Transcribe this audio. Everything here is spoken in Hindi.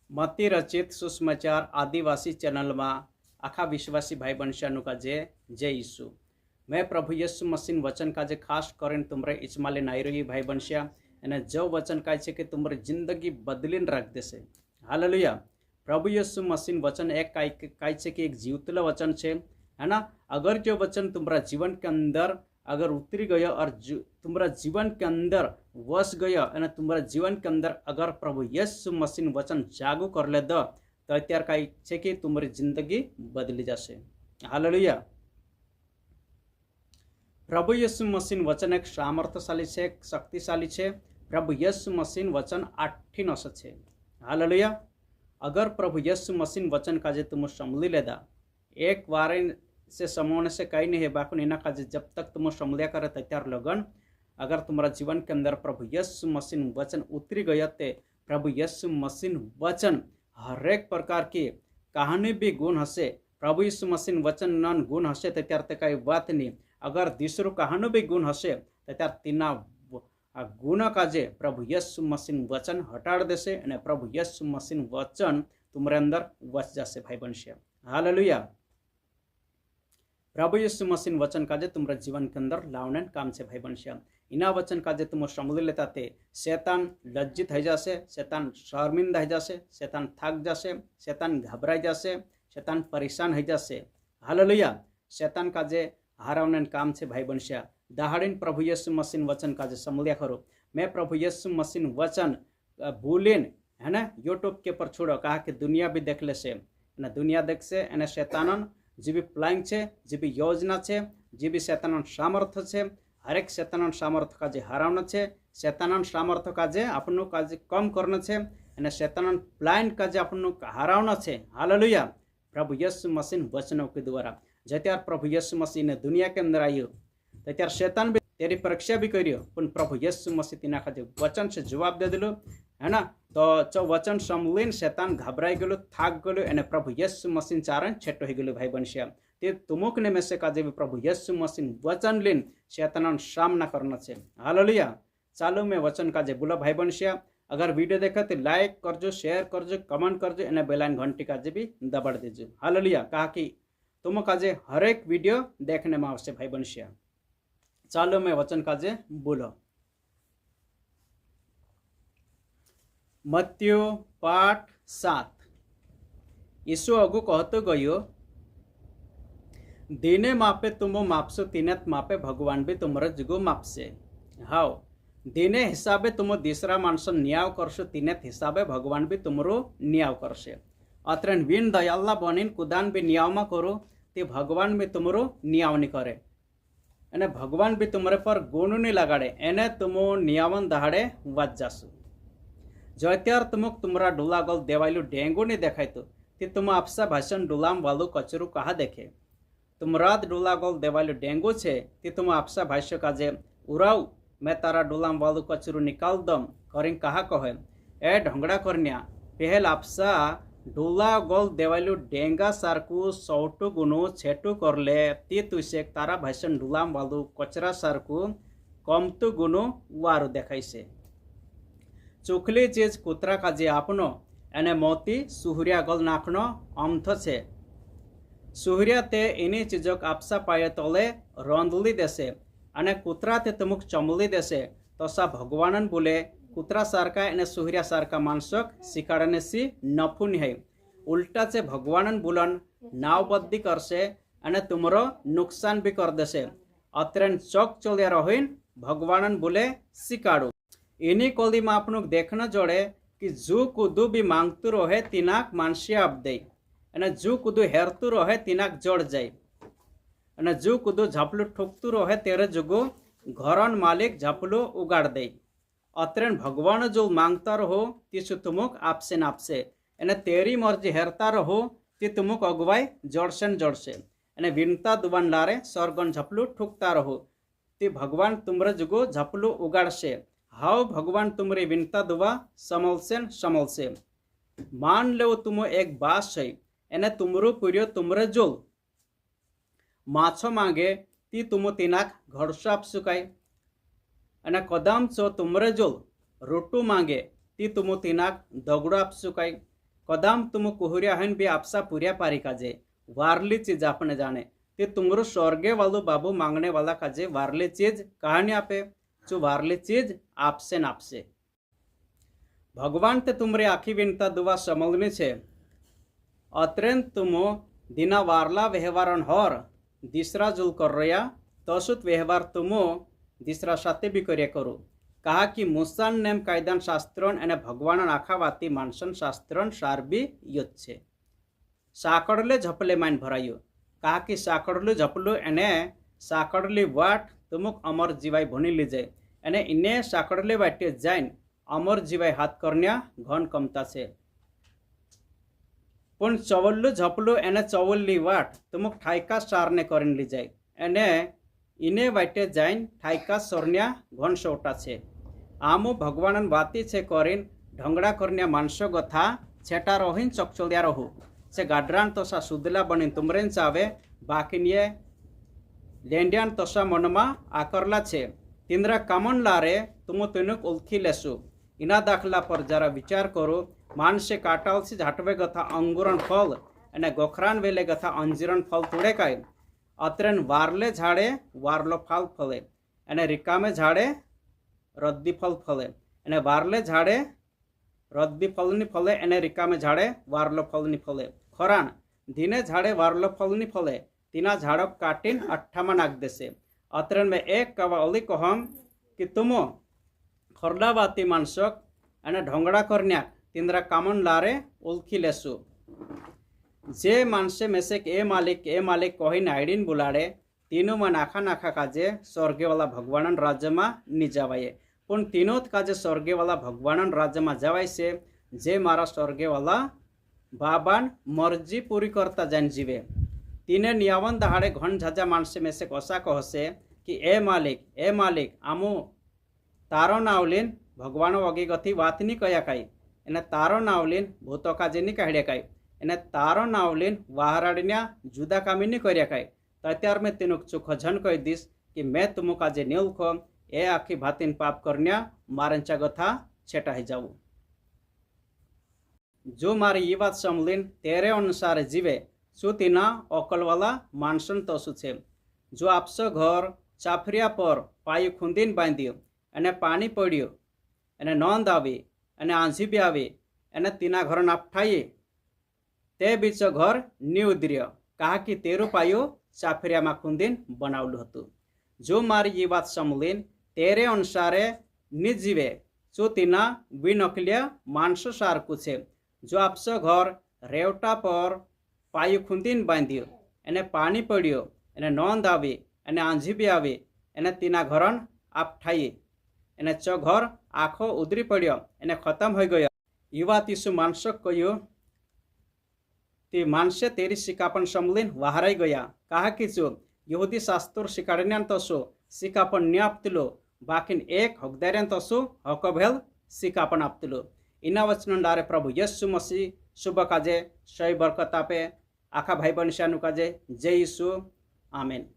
मती रचित सुसमाचार आदिवासी चैनल में आखा विश्वासी भाई बहन का जय यीशु। मैं प्रभु यीशु मसीन वचन का खास करें तुमरे इचमाले नाई रही भाई बहन एने जो वचन का कि तुम्हारी जिंदगी बदलीन रख देसे। हालेलुया। प्रभु यीशु मसीन वचन एक कि एक जीवतला वचन है ना। अगर जो वचन तुम्हारा जीवन के अंदर अगर उतरी गया और तुम्हारा जीवन के अंदर वस गया और तुम्हारा जीवन के अंदर अगर प्रभु यीशु मसीन वचन जागू कर ले तो अत्यार काई छे कि तुम्हारी जिंदगी बदली जासे। हालेलुया। प्रभु यीशु मसीन वचन एक सामर्थ्यशाली है, एक शक्तिशाली है। प्रभु यीशु मसीन वचन 8 नस है। हालेलुया। अगर प्रभु यीशु मसीन वचन का तुम समली लेदा एक बार से समोने से कहीं नहीं है बाकुन इना का जब तक तुम समलिया करे तैयार लगन अगर तुम्हारा जीवन के अंदर प्रभु यीशु मसीन वचन उतरी गया ते प्रभु यीशु मसीन वचन हर एक प्रकार की कहानी भी गुण हसे। प्रभु यीशु मसीन वचन नन गुण हसे तैयार ते कई बात नहीं। अगर दूसरो कहानी भी गुण हसे तैयार तीना गुण काजे प्रभु यीशु मसीन वचन हटाड़ देसे और प्रभु यीशु मसीन वचन तुम्हारे अंदर वस जासे भाई बहन। हालेलुया। प्रभु यीशु मसीन वचन काजे तुम्हारे जीवन के अंदर लावने काम से भाई बहन। इना वचन काजे तुम समझ लेता ते शैतान लज्जित हो जासे, शैतान शर्मिंदा हो जासे, शैतान थक जासे, शैतान घबराई जासे, शैतान परेशान हो जासे। हालेलुया। शैतान काजे हारावने काम से भाई बहन। दहाड़ीन प्रभु यीशु मसीन वचन काजे समलिया करो। मैं प्रभु यीशु मसीन वचन बोलेन है ना यूट्यूब के पर छोड़ो कहा कि दुनिया भी देख ले से ना दुनिया देख से एने शैतानन जी भी प्लान है, जी भी योजना है, जी भी शैतानन सामर्थ्य है, हर एक शैतानन सामर्थ्य का हरावना है, शैतानन सामर्थ्य का अपनों का कम करना है और शैतानन प्लान का अपनों हरावना है। हालेलुया। प्रभु यीशु मसीन वचनों के द्वारा जत्यार प्रभु यीशु मसीह ने दुनिया के अंदर आयो त्यार शैतान भी तेरी परीक्षा भी करियो पण प्रभु यीशु मसीह तीना खाते वचन से जवाब दे दिलो है ना। तो जो वचन समलीन शैतान घबराई गलो थाक गलो एने प्रभु यीशु मसीन चारण छेटो हो गलो भाई बहन। ते तुमुक ने में से काजे भी प्रभु यीशु मसीन वचन लेन शैतान सामना करना है। हालेलुया। चालू में वचन काजे बोला भाई बहन। अगर वीडियो देखा तो लाइक करजो, शेयर करजो, कमेंट करजो एने बेलाइन घंटी काजे भी दबाड़ दीजिए। हालेलुया। कहा कि तुम काजे हर एक वीडियो देखने में आवश्य भाई बहन। चालो में वचन काजे बोलो। मत्ती पाठ 7 यीशु अगु कहतो गयो दिने मापे तुम मापसो तीनत मापे भगवान भी तुमरा जुगो मापसे। हाओ दिने हिसाबे तुम दूसरा मानस न्याय करशो तीनत हिसाबे भगवान भी तुमरो न्याय करशे। अत्रन विन दयाल्ला बनिन कुदान भी न्याय मा करो ते भगवान भी तुमरो न्याय नहीं करे एने भगवान भी तुम्हारे पर गुण नहीं लगाड़े एने तुमो नियावन दहाड़े वच जासु। जयत्यार तुमक तुमरा डुलागल देवायलु डेंगू नहीं देखाय तो ती तुम आपसा भाषण डुलाम वालू कचरू कहा देखे तुमराद डुलागल देवायलु डेंगू छे ती तुम आपसा भाष्य काजे उराऊ मैं तारा डुलाम वालू कचरू निकाल दम करिंग कहा कहे ए ढंगड़ा करन्या पहल आपसा डुला गोल देवालू डेंगा सारकू सौटू गुनु छेटू करले ती तुसे तारा भाषण डुलाम वालू कचरा सारकू कमतु गुनु वारू देखाइसे। चुखली चीज कुतरा काजे आपनो एने मोती सुहरिया गल नाखनो अमथ छे। सुहरिया ते इनी चीजक आपसा पाये तले रंदली देसे अने कुतरा ते तुमुक चमली देसे तसा भगवानन बोले कुतरा सारका एने सुहरिया सारका मानसक शिकाड़ने सी नफुन है उल्टा से भगवानन बुलन नावबद्दी करसे अने तुमरो नुकसान भी कर देसे। अत्रेन चौक चलिया रहीन भगवानन बोले शिकाड़ू इनी कोली में आपनुक देखना जोड़े कि जू कुदू भी मांगतू रहे तीनाक मानसिया अब दे अने जू कुदू हेरतू रहे तीनाक जोड़ जाए अने जू कुदू झापलू ठुकतू रहे तेरे जुगो घरन मालिक झापलू उगाड़ दे। अत्रेन भगवान जो मांगता रहो तीसु तुमुक आपसे नापसे एने तेरी मर्जी हेरता रहो ती तुमुक अगुवाई जोड़सेन जोड़से एने विनता दुबान लारे स्वर्गन झपलू ठुकता रहो ती भगवान तुमरे जुगो झपलू उगाड़से। हाओ भगवान तुमरे विनता दुबा समलसेन समलसे। मान लो तुम एक बास है एने तुमरो पुरियो तुमरे जोल माछो मांगे ती तुम तीनाक घड़साप सुकाय अने कदम चो तुमरे जोल रोटू मांगे ती तुम तीनाक दगड़ो आपसुकाय कदाम तुम कुहरिया हन भी आपसा पुरिया पारी काजे वारली चीज आपने जाने ते तुमरो स्वर्गे वालो बाबू मांगने वाला काजे वारली चीज कहानी आपे जो वारली चीज आपसे नापसे भगवान ते तुमरे आखी विनता दुआ समलनी छे अत्रेन तुमो दिना वारला व्यवहारन होर दिसरा जुल कर रया तसुत व्यवहार तुमो दिसरा साथे भी कर्या करो कहा कि मुसान नेम कायदान शास्त्रण एने भगवान आखा वाती मानसन शास्त्रण सारबी युद्ध छे साकड़ले झपले माइन भरायो कहा कि साकड़लू झपलू एने साकड़ली वाट तुमुक अमर जीवाई भणी लीजे एने इने साकड़ले वाटे जाइन अमर जीवाई हाथ करन्या घन कमता छे पण चवल्लू झपलू एने चवल्ली वाट तुमुक ठायका सारने करीन लीजे एने इने वाटे जाइन ठायका सरन्या घन सौटा छे आमो भगवान वाती छे करीन ढंगड़ा करन्या मानसो गथा छेटा रोहिन चकचोलिया रहू से गाड्रान तोसा सुदला बनी तुमरेन चावे बाकिनिये लेंडियान तोसा मनमा आकरला छे तिंद्रा कामन लारे तुमो तेनुक उल्खी लेसु इना दाखला पर जरा विचार करो मानसे काटाल से झाटवे गथा अंगुरन फल अने गोखरान वेले गथा अंजीरन फल तोड़े काय अत्रेन वारले झाड़े वारलो फल फले अने रिकामे झाड़े रद्दी फल फले अने वारले झाड़े रद्दी फलनी फले अने रिकामे झाड़े वारलो फलनी फले खरान दिने झाड़े वारलो फलनी फले तीना झाड़क काटीन अट्ठामा नाक देसे अत्रेन में एक कवा अली कहम कि तुमो खरडावाती मानसक अने ढोंगड़ा करन्याक तिंद्रा कामन लारे उल्खी लेसु जे मानसे मेसेक ए मालिक कही नाइडिन बुलाड़े तीनों में नाखा नाखा काजे स्वर्गे वाला भगवान राज्य में नी जवाये पण तीनों काजे स्वर्गे वाला भगवान राज्य में जवाय से जे मारा स्वर्गे वाला बाबान मर्जी पूरी करता जान जीवे तीने नियावन दहाड़े घन झाजा मानसे मेसेक असा कहसे कि ए मालिक आमो तारो नावलीन भगवान वगे गति वात नी कया काई एने तारो नावलीन भूतो काजे नी काढ्या काई एने तारो नावलीन वाहराडन्या जुदा कामी नी कर्या काई त्यार में तेनुक चुख झन कही दीस कि मैं तुमु काजे नेलखो ए आखी भातीन पाप करन्या मारंचा गथा छेटा ही जाऊ जो मारी ये बात समलीन तेरे अनुसार जीवे सो तीना अकलवाला मानसन तसु छे जो आपसो घर चाफरिया पर पायु खुंदीन बांध्यो अने पानी पड्यो अने नोंद आवी अने आंधी बी आवी अने तीना घर नापठाई ते बीचो घर नी उदर्यो कहा कि तेरू पायु चाफरिया में खुंदीन बनावलू हतु जो मारी ये बात समलीन तेरे अनुसारे नी जीवे सो तीना विनकलिया मानसो सारकू छे जो आपसो घर रेवटा पर पायु खुंदीन बांध्यो एने पानी पड्यो एने नोंद आवी एने आंधी बी आवी एने तीना घरन आपठाई एने चो घर आखो उदरी पड्यो एने खत्म हो गयो युवा तीसु मानसक कयो ती मानसे तेरी शिकापन समलीन वाहराई गया कहा कि जो यहूदी शास्त्र शिकाडन्यान तसो शिकापन नी आपतिलो बाकिन एक हकदार्यान तसो हकभेल शिकापन आपतिलो इना वचन डारे प्रभु यीशु मसीह शुभ काजे सही बरकत आपे आखा भाई बनिशानु काजे जय यीशु आमेन।